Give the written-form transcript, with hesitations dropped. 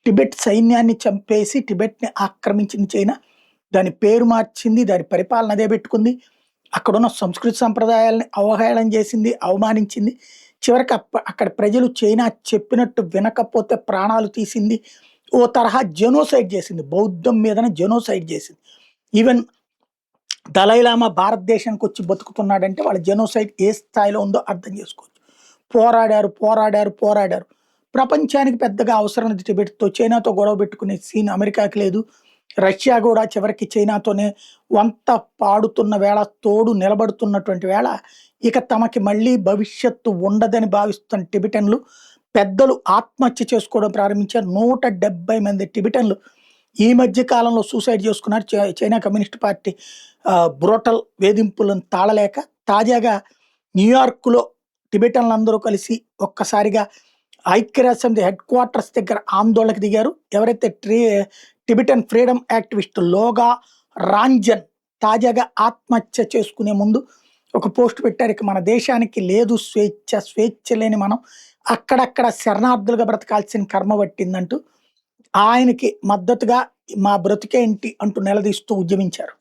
Tibet సైన్యాన్ని చంపేసి టిబెట్ని ఆక్రమించింది China. దాని పేరు మార్చింది, దాని పరిపాలన అదే పెట్టుకుంది. అక్కడున్న సంస్కృతి సంప్రదాయాలని అవహేళన చేసింది, అవమానించింది. చివరికి అక్కడ ప్రజలు చైనా చెప్పినట్టు వినకపోతే ప్రాణాలు తీసింది. ఓ తరహా జెనోసైడ్ చేసింది, బౌద్ధం మీదన జెనోసైడ్ చేసింది. ఈవెన్ దలైలామా భారతదేశానికి వచ్చి బతుకుతున్నాడంటే వాళ్ళ జెనోసైడ్ ఏ స్థాయిలో ఉందో అర్థం చేసుకోవచ్చు. పోరాడారు పోరాడారు పోరాడారు. ప్రపంచానికి పెద్దగా అవసరం లేదు టిబెట్తో. చైనాతో గొడవ పెట్టుకునే సీన్ అమెరికాకి లేదు. రష్యా కూడా చివరికి చైనాతోనే వంత పాడుతున్న వేళ, తోడు నిలబడుతున్నటువంటి వేళ, ఇక తమకి మళ్ళీ భవిష్యత్తు ఉండదని భావిస్తున్న టిబెటన్లు పెద్దలు ఆత్మహత్య చేసుకోవడం ప్రారంభించారు. 170 మంది టిబెటన్లు ఈ మధ్య కాలంలో సూసైడ్ చేసుకున్నారు. చైనా కమ్యూనిస్ట్ పార్టీ బ్రోటల్ వేధింపులను తాళలేక తాజాగా న్యూయార్క్లో టిబెటన్లు అందరూ కలిసి ఒక్కసారిగా ఐక్యరాజ్య సమితి హెడ్ క్వార్టర్స్ దగ్గర ఆందోళనకు దిగారు. ఎవరైతే టిబెటన్ ఫ్రీడమ్ యాక్టివిస్ట్ లోగా రాంజన్ తాజాగా ఆత్మహత్య చేసుకునే ముందు ఒక పోస్ట్ పెట్టారు. ఇక మన దేశానికి లేదు స్వేచ్ఛ, స్వేచ్ఛ లేని మనం అక్కడక్కడ శరణార్థులుగా బ్రతకాల్సిన కర్మ పట్టిందంటూ ఆయనకి మద్దతుగా మా బ్రతికేంటి అంటూ నిలదీస్తూ ఉద్యమించారు.